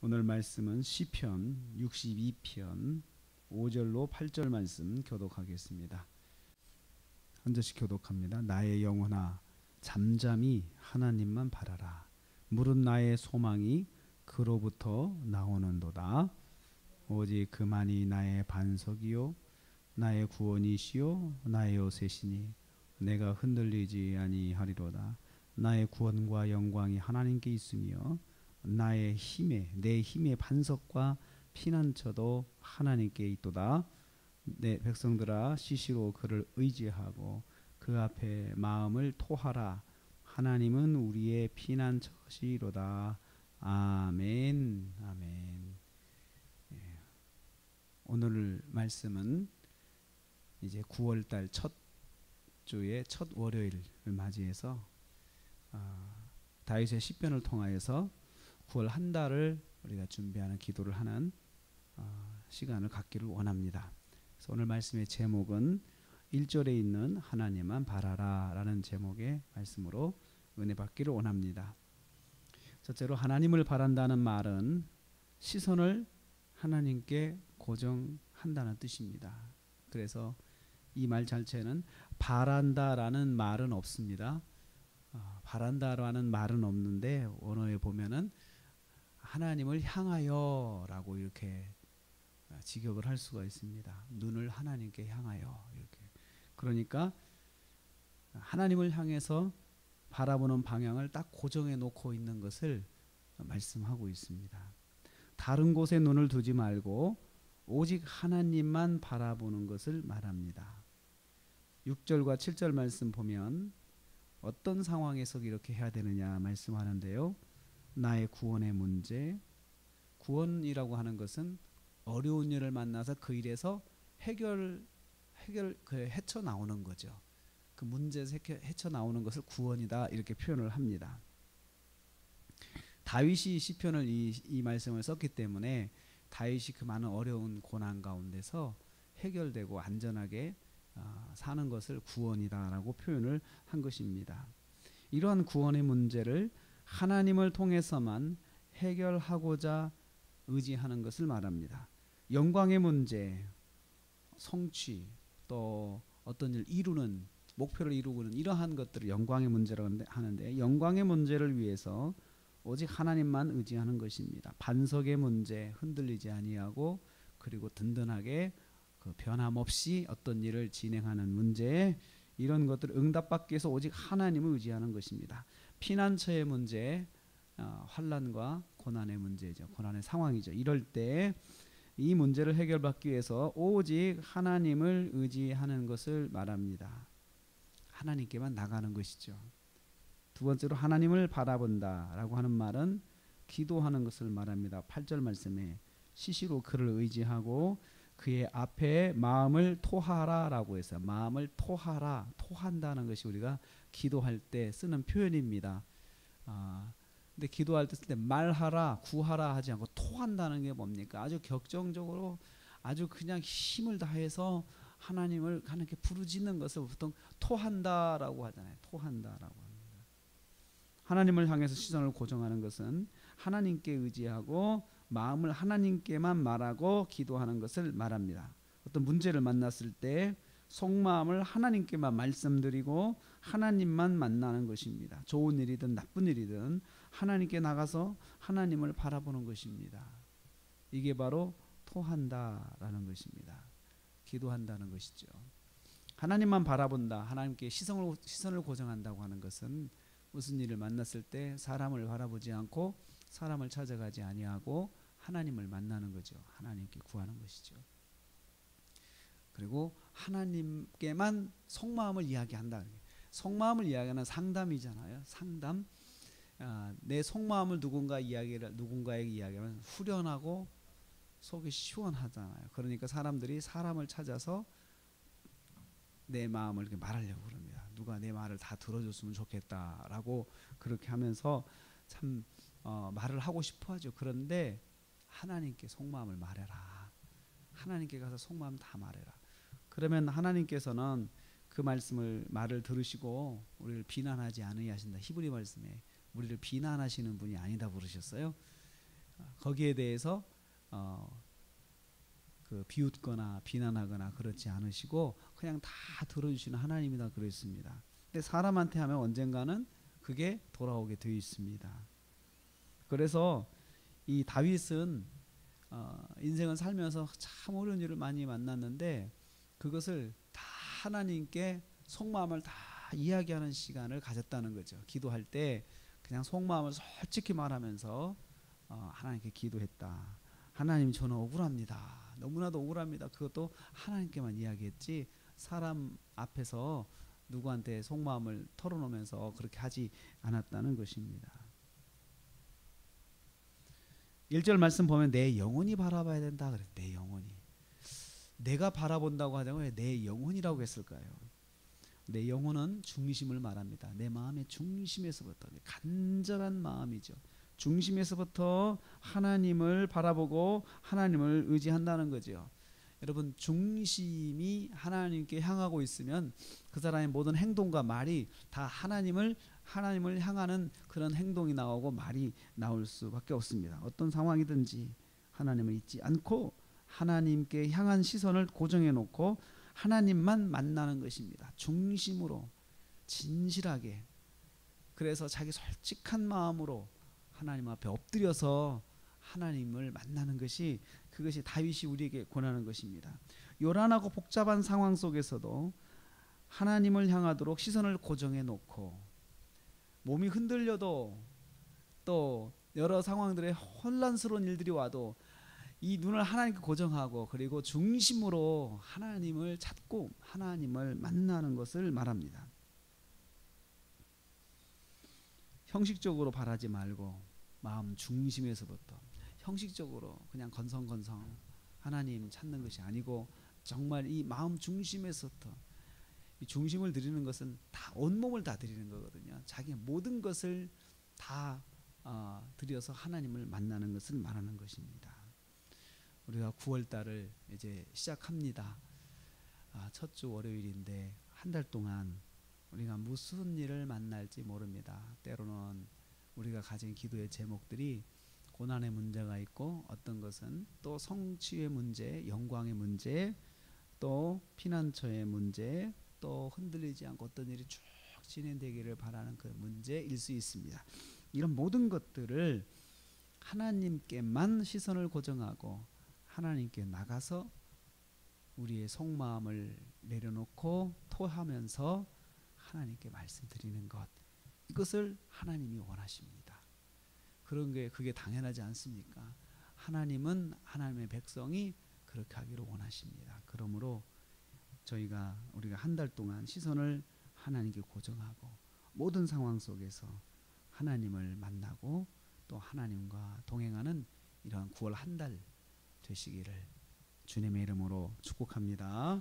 오늘 말씀은 시편 62편 5절로 8절 말씀 교독하겠습니다. 한 절씩 교독합니다. 나의 영혼아 잠잠히 하나님만 바라라. 무릇 나의 소망이 그로부터 나오는도다. 오직 그만이 나의 반석이요 나의 구원이시요 나의 요새시니 내가 흔들리지 아니하리로다. 나의 구원과 영광이 하나님께 있으며 나의 내 힘의 반석과 피난처도 하나님께 있도다. 내 백성들아 시시로 그를 의지하고 그 앞에 마음을 토하라. 하나님은 우리의 피난처시로다. 아멘. 아멘. 오늘 말씀은 이제 9월달 첫 주의 첫 월요일을 맞이해서 다윗의 시편을 통하여서 9월 한 달을 우리가 준비하는 기도를 하는 시간을 갖기를 원합니다. 그래서 오늘 말씀의 제목은 1절에 있는 하나님만 바라라 라는 제목의 말씀으로 은혜 받기를 원합니다. 첫째로 하나님을 바란다는 말은 시선을 하나님께 고정한다는 뜻입니다. 그래서 이 말 자체는 바란다라는 말은 없습니다. 바란다라는 말은 없는데 원어에 보면은 하나님을 향하여 라고 이렇게 직역을 할 수가 있습니다. 눈을 하나님께 향하여 이렇게. 그러니까 하나님을 향해서 바라보는 방향을 딱 고정해 놓고 있는 것을 말씀하고 있습니다. 다른 곳에 눈을 두지 말고 오직 하나님만 바라보는 것을 말합니다. 6절과 7절 말씀 보면 어떤 상황에서 이렇게 해야 되느냐 말씀하는데요. 나의 구원의 문제, 구원이라고 하는 것은 어려운 일을 만나서 그 일에서 헤쳐나오는 거죠. 그 문제에서 헤쳐나오는 것을 구원이다 이렇게 표현을 합니다. 다윗이 시편을 이 말씀을 썼기 때문에 다윗이 그 많은 어려운 고난 가운데서 해결되고 안전하게 사는 것을 구원이다라고 표현을 한 것입니다. 이러한 구원의 문제를 하나님을 통해서만 해결하고자 의지하는 것을 말합니다. 영광의 문제, 성취, 또 어떤 일 이루는 목표를 이루고는 이러한 것들을 영광의 문제라고 하는데 영광의 문제를 위해서 오직 하나님만 의지하는 것입니다. 반석의 문제, 흔들리지 아니하고 그리고 든든하게 변함없이 어떤 일을 진행하는 문제, 이런 것들을 응답받기 위해서 오직 하나님을 의지하는 것입니다. 피난처의 문제, 환난과 고난의 문제죠. 고난의 상황이죠. 이럴 때 이 문제를 해결받기 위해서 오직 하나님을 의지하는 것을 말합니다. 하나님께만 나가는 것이죠. 두 번째로 하나님을 바라본다라고 하는 말은 기도하는 것을 말합니다. 8절 말씀에 시시로 그를 의지하고 그의 앞에 마음을 토하라라고 해서 마음을 토한다는 것이 우리가 기도할 때 쓰는 표현입니다. 근데 기도할 때 쓸 때 말하라, 구하라 하지 않고 토한다는 게 뭡니까? 아주 격정적으로 아주 그냥 힘을 다해서 하나님을 하나님께 부르짖는 것을 보통 토한다라고 하잖아요. 토한다라고 합니다. 하나님을 향해서 시선을 고정하는 것은 하나님께 의지하고 마음을 하나님께만 말하고 기도하는 것을 말합니다. 어떤 문제를 만났을 때 속마음을 하나님께만 말씀드리고 하나님만 만나는 것입니다. 좋은 일이든 나쁜 일이든 하나님께 나가서 하나님을 바라보는 것입니다. 이게 바로 토한다라는 것입니다. 기도한다는 것이죠. 하나님만 바라본다, 하나님께 시선을 고정한다고 하는 것은 무슨 일을 만났을 때 사람을 바라보지 않고 사람을 찾아가지 아니하고 하나님을 만나는 거죠. 하나님께 구하는 것이죠. 그리고 하나님께만 속마음을 이야기한다. 속마음을 이야기하는 상담이잖아요. 상담. 내 속마음을 누군가에게 이야기하면 후련하고 속이 시원하잖아요. 그러니까 사람들이 사람을 찾아서 내 마음을 이렇게 말하려고 그럽니다. 누가 내 말을 다 들어줬으면 좋겠다라고 그렇게 하면서 참 말을 하고 싶어하죠. 그런데 하나님께 속마음을 말해라. 하나님께 가서 속마음 다 말해라. 그러면 하나님께서는 그 말을 들으시고 우리를 비난하지 않으려 하신다. 히브리 말씀에 우리를 비난하시는 분이 아니다 부르셨어요. 거기에 대해서 그 비웃거나 비난하거나 그렇지 않으시고 그냥 다 들어주시는 하나님이다 그랬습니다. 근데 사람한테 하면 언젠가는 그게 돌아오게 되어 있습니다. 그래서 이 다윗은 인생을 살면서 참 어려운 일을 많이 만났는데 그것을 다 하나님께 속마음을 다 이야기하는 시간을 가졌다는 거죠. 기도할 때 그냥 속마음을 솔직히 말하면서 하나님께 기도했다. 하나님, 저는 억울합니다. 너무나도 억울합니다. 그것도 하나님께만 이야기했지 사람 앞에서 누구한테 속마음을 털어놓으면서 그렇게 하지 않았다는 것입니다. 1절 말씀 보면 내 영혼이 바라봐야 된다 그래. 내 영혼이. 내가 바라본다고 하자면 왜 내 영혼이라고 했을까요? 내 영혼은 중심을 말합니다. 내 마음의 중심에서부터 간절한 마음이죠. 중심에서부터 하나님을 바라보고 하나님을 의지한다는 거죠. 여러분, 중심이 하나님께 향하고 있으면 그 사람의 모든 행동과 말이 다 하나님을 향하는 그런 행동이 나오고 말이 나올 수밖에 없습니다. 어떤 상황이든지 하나님을 잊지 않고 하나님께 향한 시선을 고정해 놓고 하나님만 만나는 것입니다. 중심으로 진실하게. 그래서 자기 솔직한 마음으로 하나님 앞에 엎드려서 하나님을 만나는 것이 그것이 다윗이 우리에게 권하는 것입니다. 요란하고 복잡한 상황 속에서도 하나님을 향하도록 시선을 고정해 놓고 몸이 흔들려도 또 여러 상황들의 혼란스러운 일들이 와도 이 눈을 하나님께 고정하고 그리고 중심으로 하나님을 찾고 하나님을 만나는 것을 말합니다. 형식적으로 바라지 말고 마음 중심에서부터 형식적으로 그냥 건성건성 하나님 찾는 것이 아니고 정말 이 마음 중심에서부터 이 중심을 드리는 것은 다 온몸을 다 드리는 거거든요. 자기의 모든 것을 다 드려서 하나님을 만나는 것을 말하는 것입니다. 우리가 9월달을 이제 시작합니다. 첫 주 월요일인데 한 달 동안 우리가 무슨 일을 만날지 모릅니다. 때로는 우리가 가진 기도의 제목들이 고난의 문제가 있고 어떤 것은 또 성취의 문제, 영광의 문제, 또 피난처의 문제, 또 흔들리지 않고 어떤 일이 쭉 진행되기를 바라는 그 문제일 수 있습니다. 이런 모든 것들을 하나님께만 시선을 고정하고 하나님께 나가서 우리의 속마음을 내려놓고 토하면서 하나님께 말씀드리는 것, 이것을 하나님이 원하십니다. 그런 게 그게 당연하지 않습니까? 하나님은 하나님의 백성이 그렇게 하기를 원하십니다. 그러므로 우리가 한 달 동안 시선을 하나님께 고정하고 모든 상황 속에서 하나님을 만나고 또 하나님과 동행하는 이러한 9월 한 달 되시기를 주님의 이름으로 축복합니다.